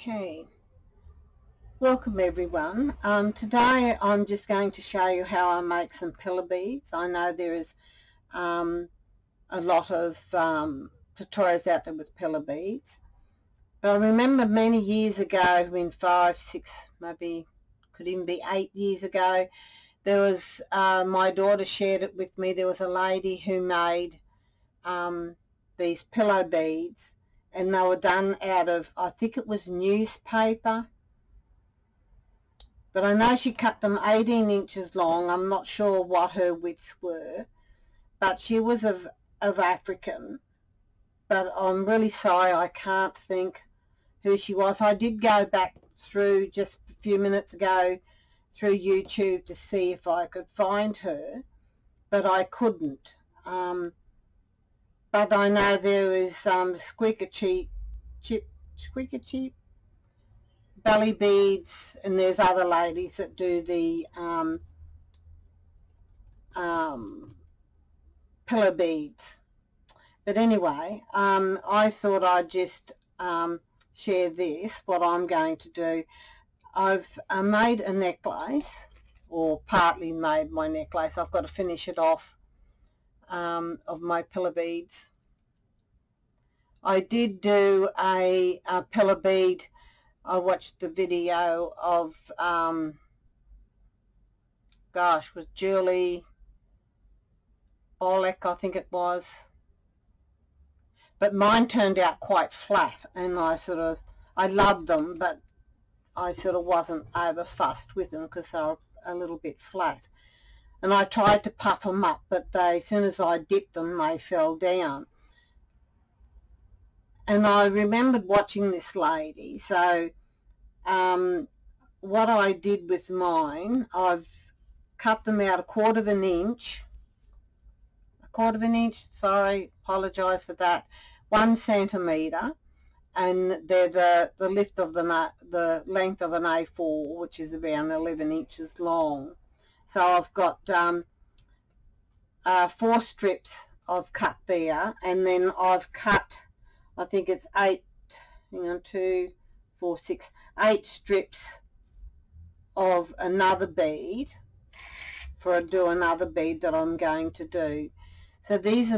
Okay, welcome everyone. Today I'm just going to show you how I make some pillar beads. I know there is a lot of tutorials out there with pillar beads, but I remember many years ago, in 5, 6, maybe could even be 8 years ago, there was my daughter shared it with me. There was a lady who made these pillow beads, and they were done out of, I think it was newspaper, but I know she cut them 18 inches long. I'm not sure what her widths were, but she was of African, but I'm really sorry I can't think who she was. I did go back through just a few minutes ago through YouTube to see if I could find her, but I couldn't. But I know there is squeaker cheap belly beads, and there's other ladies that do the pillow beads. But anyway, I thought I'd just share this, what I'm going to do. I've made a necklace, or partly made my necklace. I've got to finish it off of my pillar beads. I did do a pillar bead. I watched the video of gosh, was Julie Bolek, I think it was, but mine turned out quite flat, and I loved them, but I sort of wasn't over fussed with them because they were a little bit flat. And I tried to puff them up, but as soon as I dipped them, they fell down. And I remembered watching this lady, so what I did with mine, I've cut them out a quarter of an inch, sorry, apologise for that, 1 centimetre, and they're the length of an A4, which is around 11 inches long. So I've got 4 strips I've cut there, and then I've cut, I think it's 8, 2, 4, 6, 8 strips of another bead for another bead that I'm going to do. So these are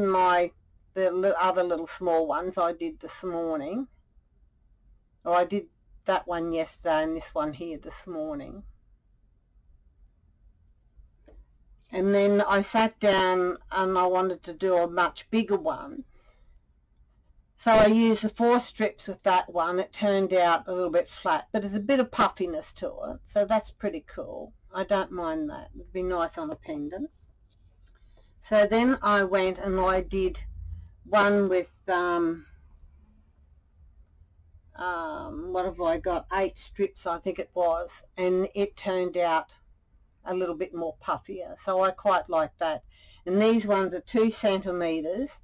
the other little small ones I did this morning. Or I did that one yesterday and this one here this morning. And then I sat down and I wanted to do a much bigger one. So I used the 4 strips with that one. It turned out a little bit flat, but there's a bit of puffiness to it, so that's pretty cool. I don't mind that. It'd be nice on a pendant. So then I went and I did one with, what have I got, 8 strips I think it was, and it turned out a little bit more puffier, so I quite like that. And these ones are 2 centimetres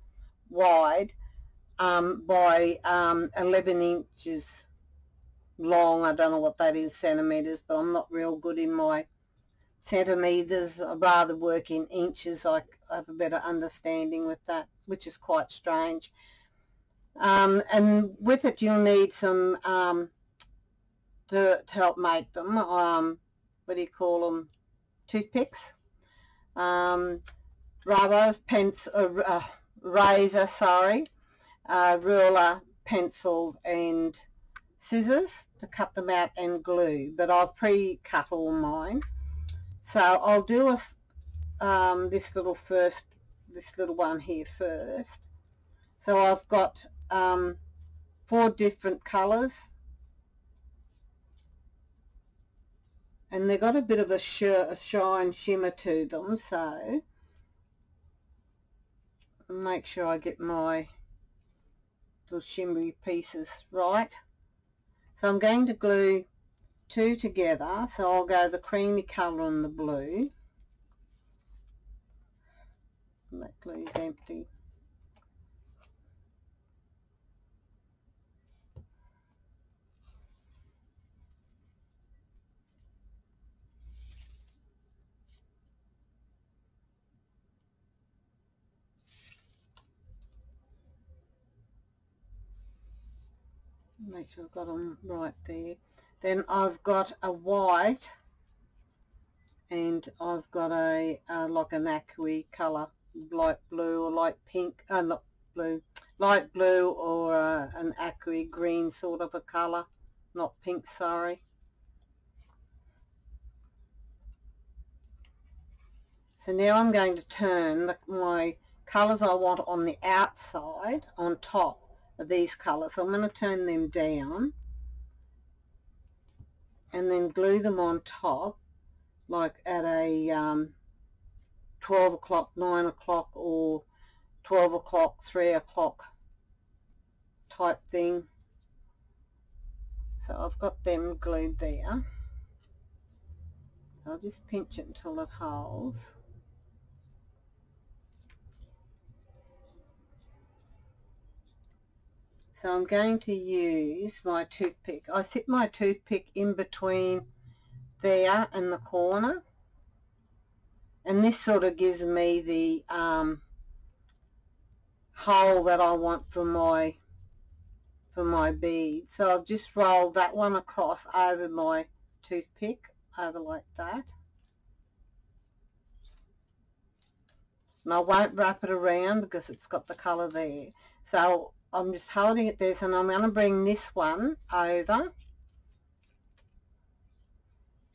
wide by 11 inches long. I don't know what that is, centimetres, but I'm not real good in my centimetres. I'd rather work in inches. I have a better understanding with that, which is quite strange. And with it you'll need some to help make them, what do you call them, toothpicks, rubber, razor, sorry, ruler, pencil and scissors to cut them out, and glue, but I've pre-cut all mine. So I'll do this little one here first. So I've got 4 different colours, and they've got a bit of a shine shimmer to them, so make sure I get my little shimmery pieces right. So I'm going to glue 2 together, so I'll go the creamy colour and the blue. And that glue is empty. Make sure I've got them right there. Then I've got a white, and I've got a like an aqua colour, light blue or light pink, not blue, light blue, or an aqua green sort of a colour, not pink, sorry. So now I'm going to turn my colours I want on the outside on top of these colours. So I'm going to turn them down and then glue them on top, like at a 12 o'clock, 9 o'clock, or 12 o'clock, 3 o'clock type thing. So I've got them glued there. I'll just pinch it until it holds. So I'm going to use my toothpick. I sit my toothpick in between there and the corner, and this sort of gives me the hole that I want for my bead. So I've just rolled that one across over my toothpick, over like that. And I won't wrap it around because it's got the colour there. So I'm just holding it there, and I'm going to bring this one over,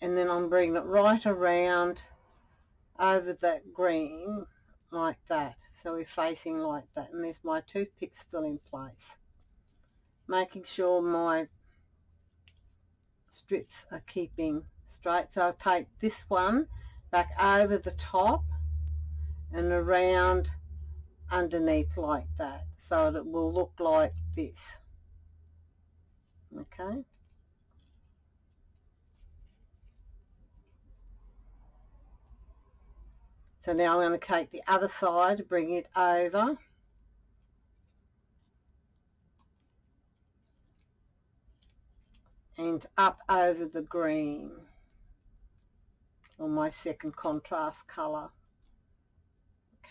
and then I'm bringing it right around over that green like that. So we're facing like that, and there's my toothpick still in place, making sure my strips are keeping straight. So I'll take this one back over the top and around underneath like that, so it will look like this. Okay, so now I'm going to take the other side, bring it over, and up over the green, or my second contrast colour.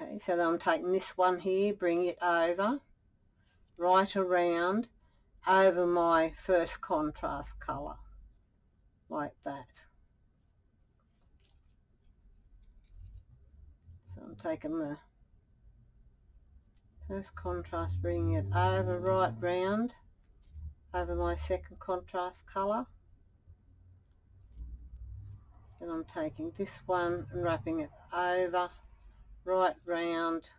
Okay, so then I'm taking this one here, bring it over, right around over my first contrast colour, like that. So I'm taking the first contrast, bringing it over, right round over my second contrast colour. Then I'm taking this one and wrapping it over, right round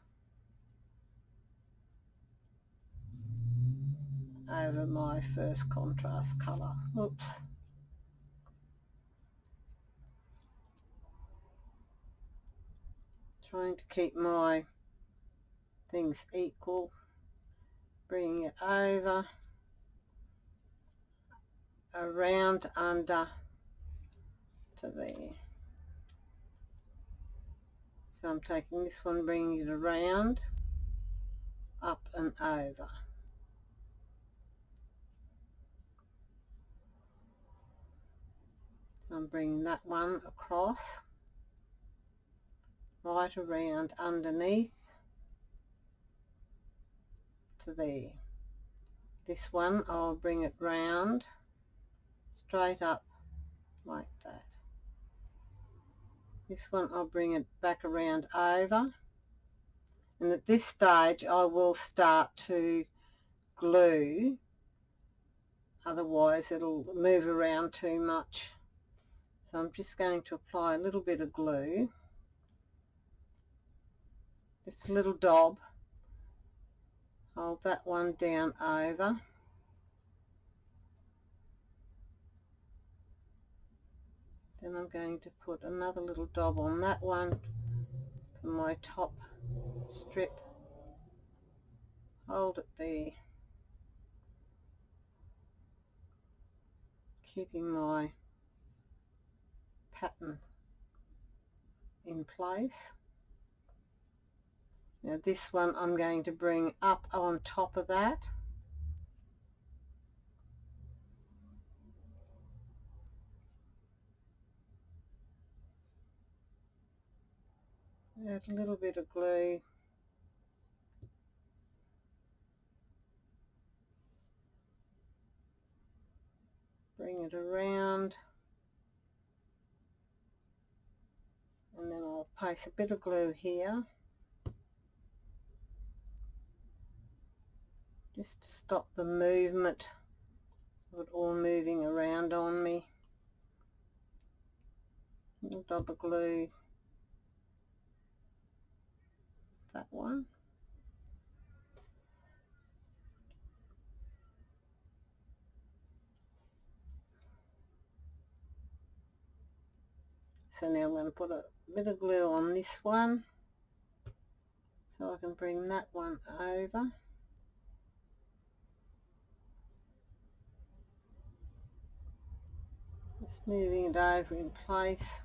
over my first contrast colour. Oops. Trying to keep my things equal. Bringing it over, around, under to there. So I'm taking this one, bringing it around, up and over. So I'm bringing that one across, right around underneath to there. This one I'll bring it round, straight up like that. This one I'll bring it back around over, and at this stage I will start to glue, otherwise it'll move around too much. So I'm just going to apply a little bit of glue, just a little dab, hold that one down over, then I'm going to put another little dab on that one for my top strip, hold it there, keeping my pattern in place. Now this one I'm going to bring up on top of that, add a little bit of glue, bring it around, and then I'll place a bit of glue here just to stop the movement of it all moving around on me. A little double glue that one. So now I'm going to put a bit of glue on this one so I can bring that one over. Just moving it over in place.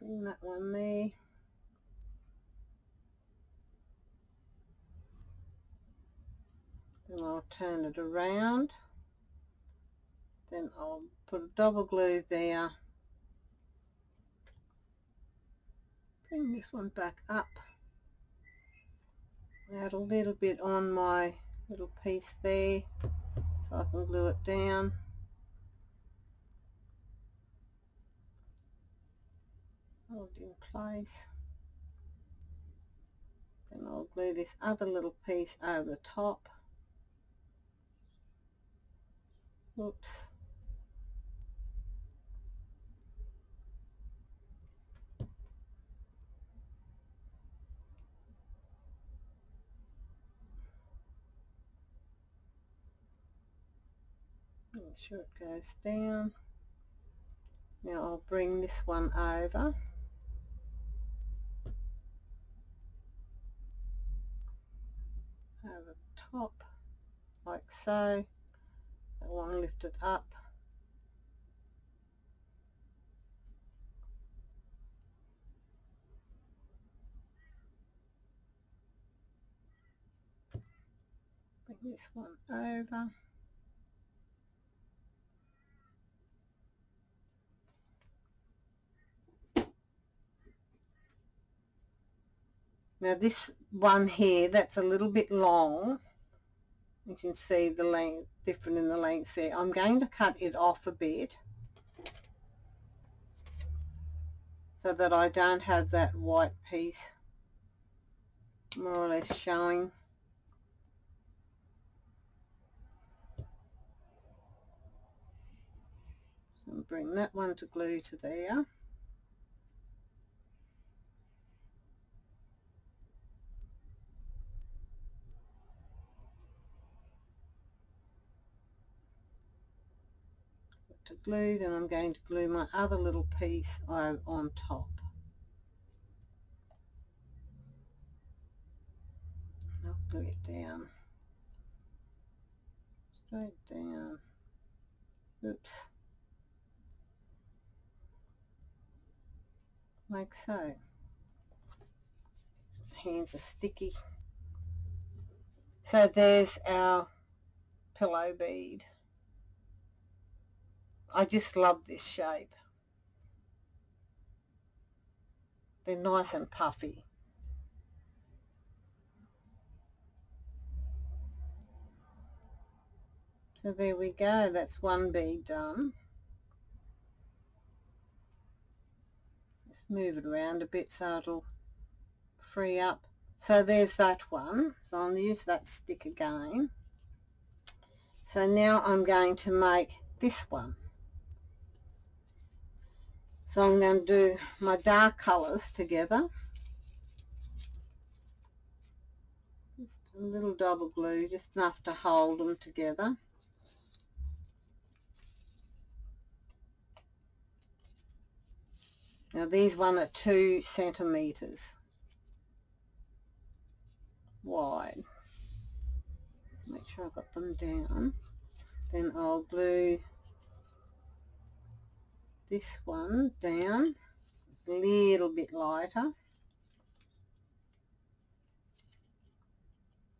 Bring that one there. Then I'll turn it around. Then I'll put a double glue there. Bring this one back up. Add a little bit on my little piece there so I can glue it down. Hold it in place. Then I'll glue this other little piece over the top. Oops. Make sure it goes down. Now I'll bring this one over. Over the top, like so. I want to lift it up. Bring this one over. Now this one here, that's a little bit long. You can see the length, different in the lengths there. I'm going to cut it off a bit so that I don't have that white piece more or less showing. So I'll bring that one to glue to there. To glue, then I'm going to glue my other little piece on top. I'll glue it down, straight down. Oops. Like so. Hands are sticky. So there's our pillow bead. I just love this shape. They're nice and puffy. So there we go, that's one bead done. Just move it around a bit so it'll free up. So there's that one. So I'll use that stick again. So now I'm going to make this one. So I'm going to do my dark colours together. Just a little double glue, just enough to hold them together. Now these one are 2 centimetres wide. Make sure I've got them down. Then I'll glue this one down a little bit lighter,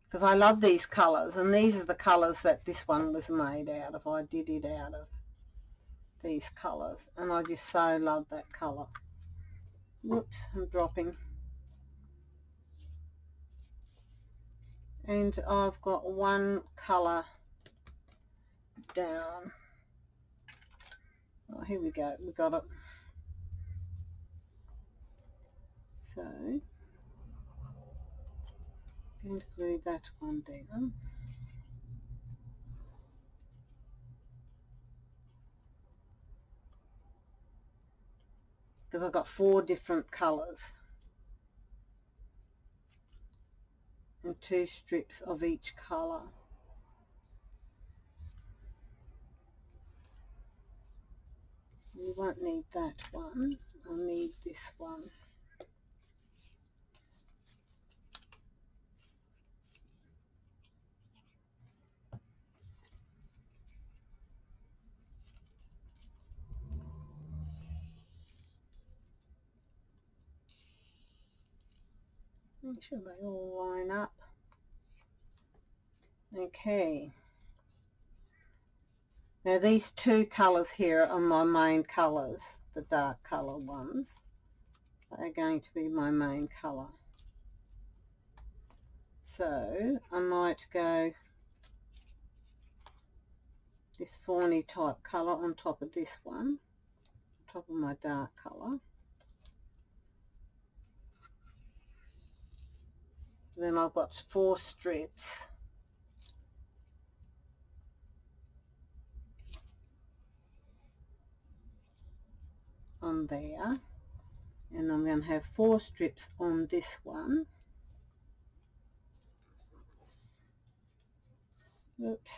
because I love these colours, and these are the colours that this one was made out of. I did it out of these colours, and I just so love that colour. Whoops, I'm dropping. and I've got one colour down. Oh, here we go, we got it. So I'm going to glue that one down. Because I've got 4 different colours and 2 strips of each colour. We won't need that one, I'll need this one. Make sure they all line up. Okay. Now these 2 colours here are my main colours, the dark colour ones. They're going to be my main colour. So I might go this fawny type colour on top of this one, on top of my dark colour. Then I've got 4 strips on there, and I'm going to have 4 strips on this one. Oops.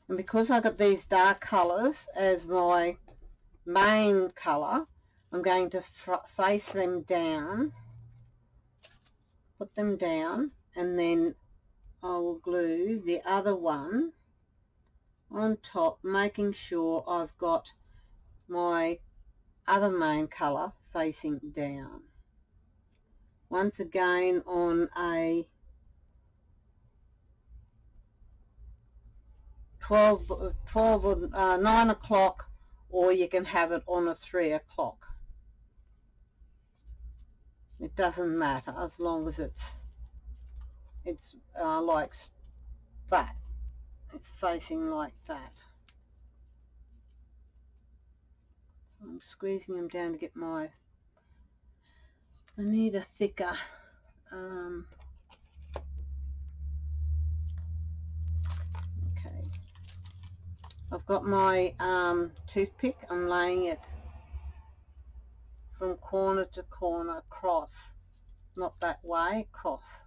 And because I've got these dark colours as my main colour, I'm going to face them down, put them down, and then I will glue the other one on top, making sure I've got my other main colour facing down. Once again on a 9 o'clock, or you can have it on a 3 o'clock. It doesn't matter as long as it's like that. It's facing like that. So I'm squeezing them down to get my, I need a thicker okay. I've got my toothpick. I'm laying it from corner to corner across, not that way, across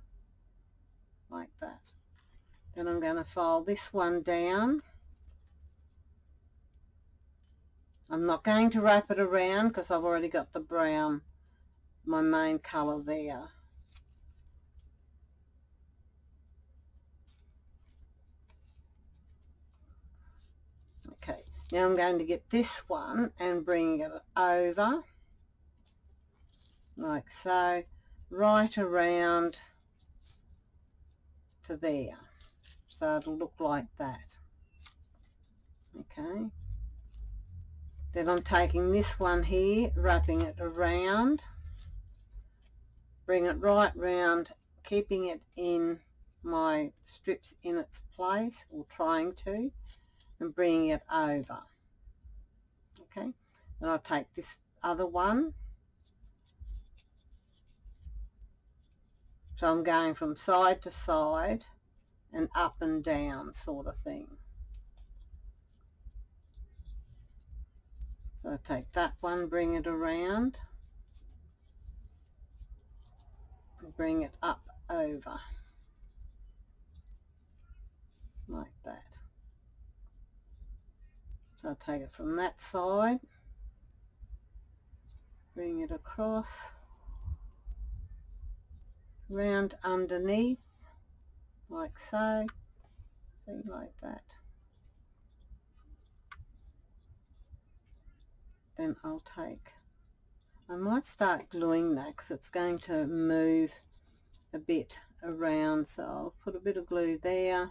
like that. Then I'm going to fold this one down. I'm not going to wrap it around because I've already got the brown, my main colour there. Okay, now I'm going to get this one and bring it over like so, right around to there, so it'll look like that. Okay, then I'm taking this one here, wrapping it around, bring it right round, keeping it in my strips in its place, or trying to, and bringing it over. Okay, then I'll take this other one, so I'm going from side to side and up and down sort of thing. So I take that one, bring it around, and bring it up over like that. So I take it from that side, bring it across, round underneath like so, see, like that. Then I'll take, I might start gluing that because it's going to move a bit around, so I'll put a bit of glue there,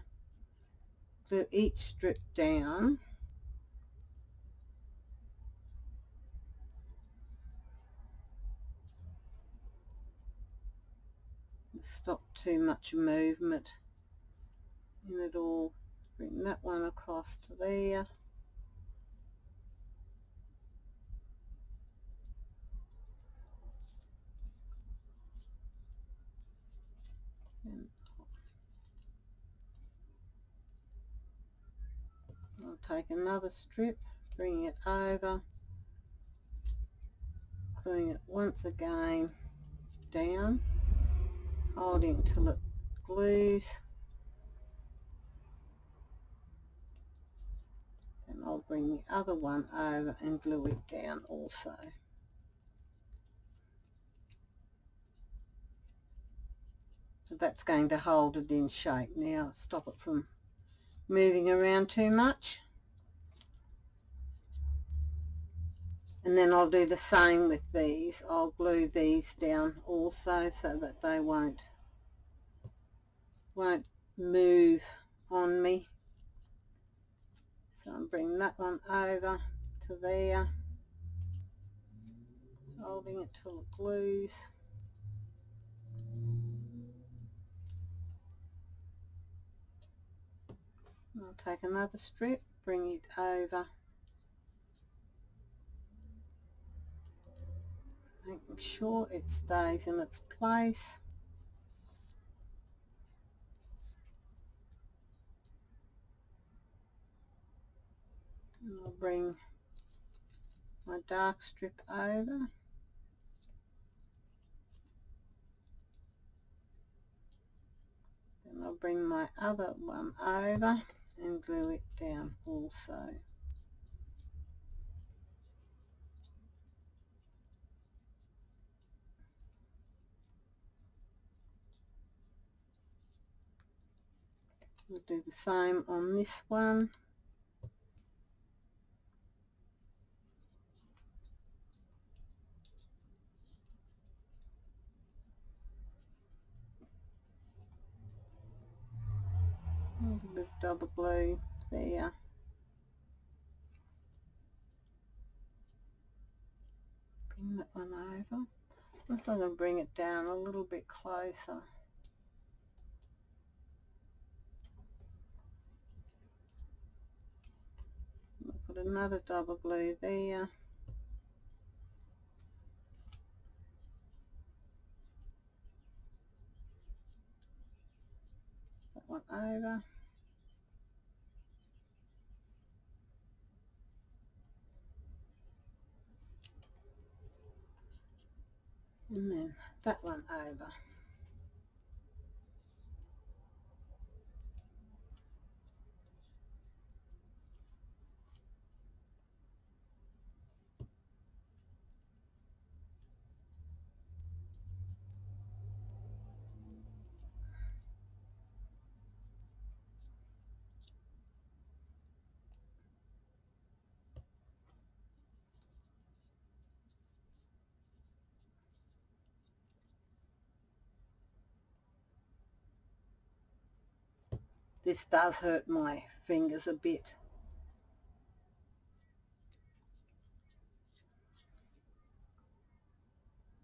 glue each strip down, stop too much movement in it all. Bring that one across to there. And I'll take another strip, bring it over, gluing it once again down, holding till it glues. Then I'll bring the other one over and glue it down also. So that's going to hold it in shape. Now stop it from moving around too much. And then I'll do the same with these. I'll glue these down also so that they won't move on me. So I'm bringing that one over to there, holding it till it glues. I'll take another strip, bring it over, making sure it stays in its place. And I'll bring my dark strip over. Then I'll bring my other one over and glue it down also. We'll do the same on this one. A little bit of double glue there. Bring that one over. I'm going to bring it down a little bit closer. I'll put another double glue there. That one over. And then that one over. This does hurt my fingers a bit.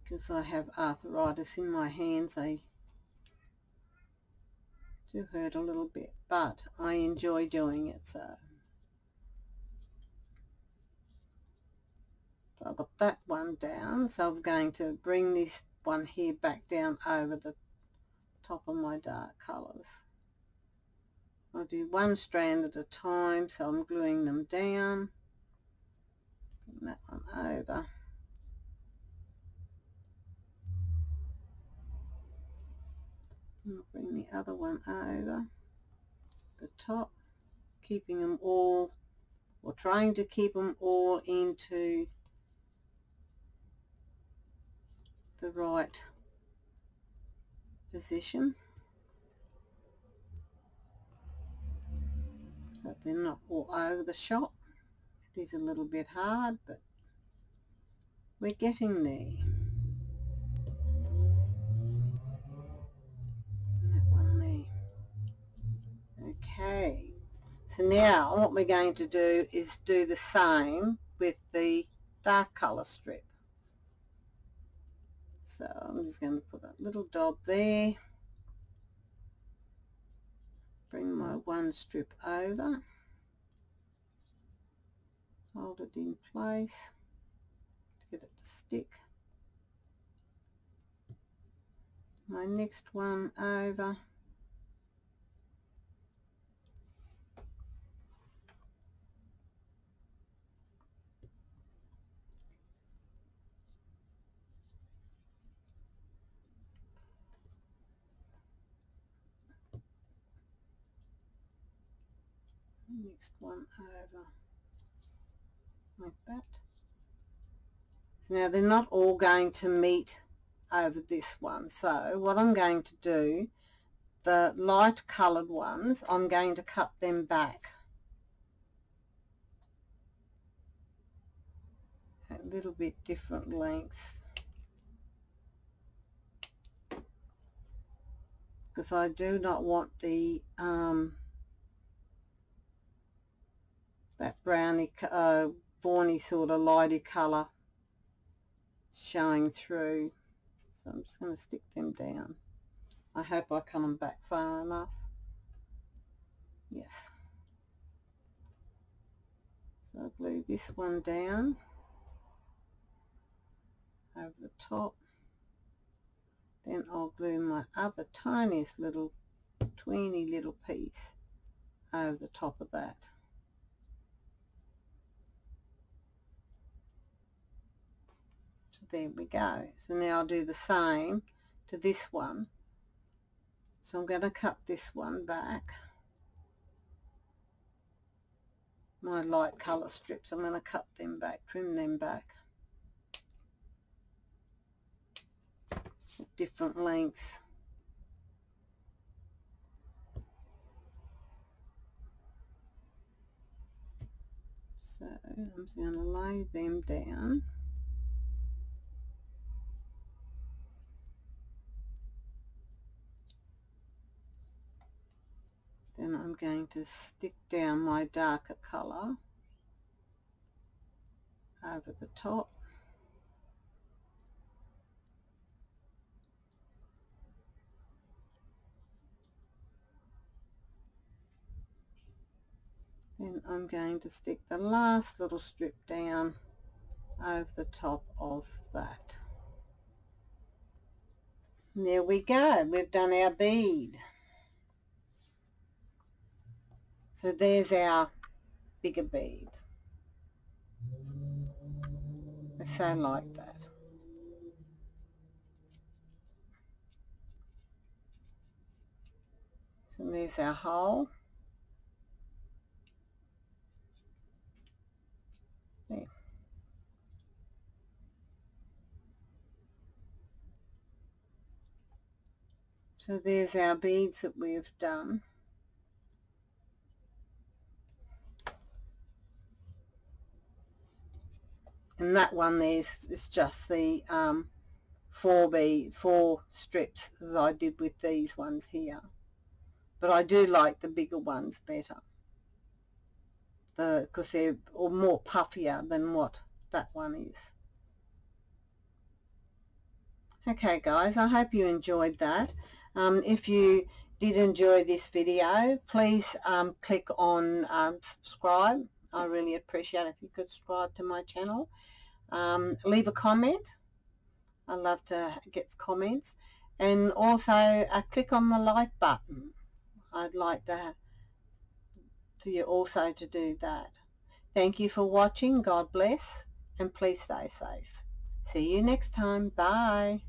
Because I have arthritis in my hands, they do hurt a little bit, but I enjoy doing it. So I've got that one down, so I'm going to bring this one here back down over the top of my dark colours. I'll do one strand at a time, so I'm gluing them down. Bring that one over. I'll bring the other one over the top, keeping them all, or trying to keep them all into the right position, so they're not all over the shop. It is a little bit hard, but we're getting there. That one there. Okay, so now what we're going to do is do the same with the dark colour strip. So I'm just going to put a little dot there, bring my one strip over, hold it in place to get it to stick. My next one over, next one over like that. So now they're not all going to meet over this one, so what I'm going to do, the light coloured ones, I'm going to cut them back a little bit different lengths, because I do not want the that browny, fawny sort of lighty colour showing through. So I'm just going to stick them down. I hope I cut them back far enough. Yes. So I'll glue this one down over the top. Then I'll glue my other tiniest little tweeny little piece over the top of that. So there we go. So now I'll do the same to this one. So I'm going to cut this one back. My light colour strips, I'm going to cut them back, trim them back. Different lengths. So I'm just going to lay them down. Then I'm going to stick down my darker colour over the top. Then I'm going to stick the last little strip down over the top of that. And there we go, we've done our bead. So there's our bigger bead. I so like that. So there's our hole. There. So there's our beads that we've done. And that one there's is just the 4 strips as I did with these ones here. But I do like the bigger ones better, because they're more puffier than what that one is. Okay guys, I hope you enjoyed that. If you did enjoy this video, please click on subscribe. I really appreciate it if you could subscribe to my channel. Leave a comment. I love to get comments. And also click on the like button. I'd like you also to do that. Thank you for watching. God bless, and please stay safe. See you next time. Bye.